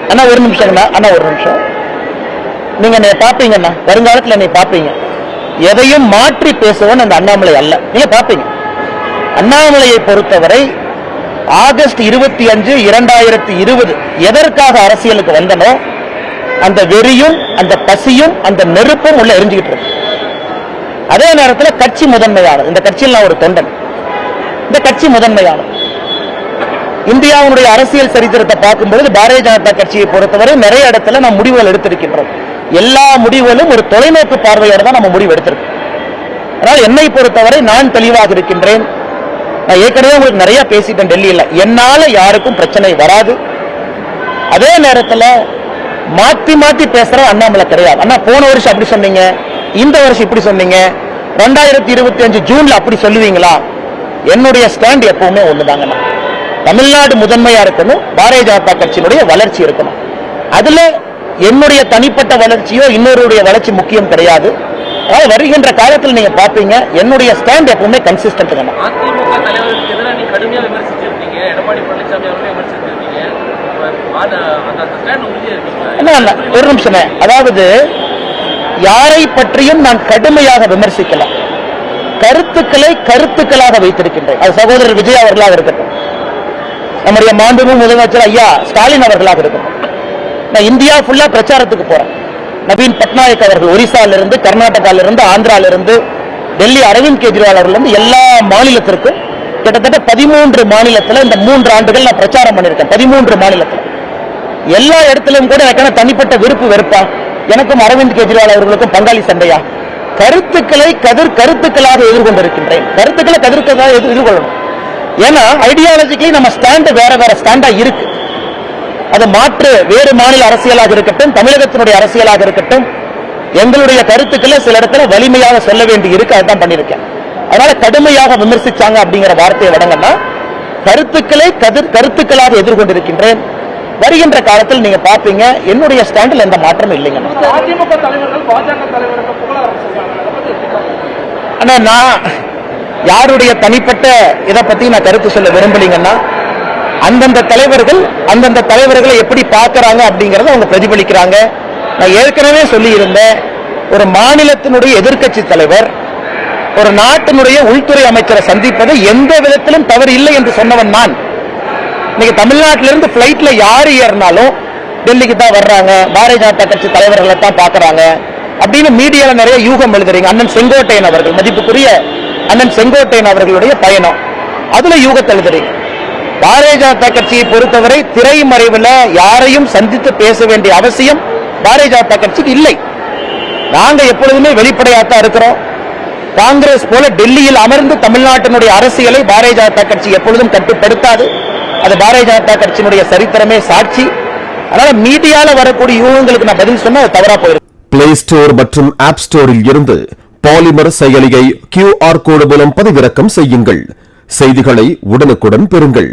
அண்ணா ஒரு நிமிஷங்கண்ணா, அண்ணா ஒரு நிமிஷம். நீங்க என்னை பாப்பீங்கண்ணா, வருங்காலத்தில் என்னை பாப்பீங்க. எதையும் மாற்றி பேசுவன் அந்த அண்ணாமலை அல்ல. நீங்க பாப்பீங்க. அண்ணாமலையை பொறுத்தவரை ஆகஸ்ட் 25, 2020 எதற்காக அரசியலுக்கு வந்தனோ அந்த வெறியும் அந்த பசியும் அந்த நெருப்பும் உள்ள எரிஞ்சுக்கிட்டு இருக்கு. அதே நேரத்தில் கட்சி முதன்மையானது. இந்த கட்சியில் நான் ஒரு தொண்டன். இந்த கட்சி முதன்மையானது. இந்தியாவுடைய அரசியல் சரித்திரத்தை பார்க்கும்போது பாரதிய ஜனதா கட்சியை பொறுத்தவரை நிறைய இடத்துல நாம் முடிவுகள் எடுத்திருக்கின்றோம். எல்லா முடிவுகளும் ஒரு தொலைநோக்கு பார்வையோட தான் நம்ம முடிவு எடுத்திருக்கோம். அதனால் என்னை பொறுத்தவரை நான் தெளிவாக இருக்கின்றேன். நான் ஏற்கனவே உங்களுக்கு நிறைய பேசிட்டேன் டெல்லியில். என்னால யாருக்கும் பிரச்சனை வராது. அதே நேரத்தில் மாத்தி மாத்தி பேசுற அண்ணாமலை கிடையாது. அண்ணா போன வருஷம் அப்படி சொன்னீங்க, இந்த வருஷம் இப்படி சொன்னீங்க, 2025 ஜூன்ல அப்படி சொல்லுவீங்களா? என்னுடைய ஸ்டாண்ட் எப்பவுமே ஒண்ணுதாங்கண்ணா. தமிழ்நாடு முதன்மையா இருக்கணும், பாரதிய ஜனதா கட்சியினுடைய வளர்ச்சி இருக்கணும். அதுல என்னுடைய தனிப்பட்ட வளர்ச்சியோ இன்னொருடைய வளர்ச்சி முக்கியம் கிடையாது. அதாவது வருகின்ற காலத்தில் நீங்க பாப்பீங்க என்னுடைய ஸ்டாண்ட் எப்பவுமே கன்சிஸ்டன்ட். அதிமுக தலைவருக்கு எதிராக நீ கடுமையா விமர்சிச்சிருக்கீங்க, எடப்பாடி பழனிசாமி அவர்களே விமர்சிச்சிருக்கீங்க. ஒரு நிமிஷம். அதாவது யாரை பற்றியும் நான் கடுமையாக விமர்சிக்கலாம். கருத்துக்களை கருத்துக்களாக வைத்திருக்கின்றேன். அது சகோதரர் விஜய் அவர்களாக இருக்கட்டும், நம்முடைய மாண்புமிகு முதலமைச்சர் ஐயா ஸ்டாலின் அவர்களாக இருக்கட்டும். நான் இந்தியா ஃபுல்லா பிரச்சாரத்துக்கு போறேன். நவீன் பட்நாயக் அவர்கள் ஒரிசாலிருந்து, கர்நாடகாவிலிருந்து, ஆந்திராவிலிருந்து, டெல்லி அரவிந்த் கெஜ்ரிவால் அவர்கள் எல்லா மாநிலத்திற்கும் கிட்டத்தட்ட 13 மாநிலத்தில் இந்த 3 ஆண்டுகள் நான் பிரச்சாரம் பண்ணியிருக்கேன். 13 மாநிலத்தில் எல்லா இடத்திலும் கூட எனக்கான தனிப்பட்ட விருப்பு வெறுப்பா, எனக்கும் அரவிந்த் கெஜ்ரிவால் அவர்களுக்கும் பங்காளி சண்டையா? கருத்துக்களை கருத்துக்களாக எதிர்கொண்டிருக்கின்றேன். கருத்துக்களை கருத்துக்களாக எதிர்கொள்ளணும். ஏன்னா ஐடியாலஜிக்கலி நம்ம ஸ்டாண்ட் வேற வேற ஸ்டாண்டா இருக்கு. அது மாற்று வேறு மாநில அரசியலாக இருக்கட்டும், தமிழகத்தினுடைய அரசியலாக இருக்கட்டும், எங்களுடைய கருத்துக்களை சில இடத்துல வலிமையாக சொல்ல வேண்டி இருக்கு. அதுதான் பண்ணிருக்கேன். அதனால கடுமையாக விமர்சிச்சாங்க அப்படிங்கிற வார்த்தையை வழங்கன்னா கருத்துக்களை கருத்துக்களாக எதிர்கொண்டிருக்கின்றேன். வருகின்ற காலத்தில் நீங்க பாப்பீங்க என்னுடைய ஸ்டாண்டில் எந்த மாற்றமும் இல்லைங்க. ஆனா நான் யாருடைய தனிப்பட்ட இதை பத்தி நான் கருத்து சொல்ல விரும்பலீங்கன்னா, அந்தந்த தலைவர்களை எப்படி பார்க்கறாங்க அப்படிங்கறத அவங்க பிரதிபலிக்கிறாங்க. நான் ஏற்கனவே சொல்லி இருந்தேன், ஒரு மாநிலத்தினுடைய எதிர்க்கட்சி தலைவர் ஒரு நாட்டினுடைய உள்துறை அமைச்சரை சந்திப்பது எந்த விதத்திலும் தவறு இல்லை என்று சொன்னவன் நான். இன்னைக்கு தமிழ்நாட்டிலிருந்து பிளைட்ல யாரு ஏறினாலும் டெல்லிக்கு தான் வர்றாங்க, பாரதிய ஜனதா கட்சி தலைவர்களை தான் பாக்குறாங்க அப்படின்னு மீடியால நிறைய யூகம் எழுதுறீங்க. அண்ணன் செங்கோட்டையன் அவர்கள், மதிப்புக்குரிய அண்ணன் செங்கோட்டையன் அவர்களுடைய பயணம், அதுல யூகத்தை எழுதுறீங்க. பாரதிய ஜனதா கட்சியை பொறுத்தவரை திரைமறைவில் யாரையும் சந்தித்து பேச வேண்டிய அவசியம் பாரதிய ஜனதா கட்சிக்கு இல்லை. நாங்க எப்பொழுதுமே வெளிப்படையாத்தான் இருக்கிறோம். காங்கிரஸ் போல டெல்லியில் அமர்ந்து தமிழ்நாட்டினுடைய அரசியலை பாரதிய ஜனதா கட்சி எப்பொழுதும் கட்டுப்படுத்தாது. அது பாரதிய ஜனதா கட்சியினுடைய சரித்திரமே சாட்சி. அதனால மீடியால வரக்கூடிய யூகங்களுக்கு நான் பதில் சொன்னா அது தவறா போயிருக்கு. பிளே ஸ்டோர் மற்றும் ஆப் ஸ்டோரில் இருந்து பாலிமர் செயலியை QR கோடு மூலம் பதிவிறக்கம் செய்யுங்கள். செய்திகளை உடனுக்குடன் பெறுங்கள்.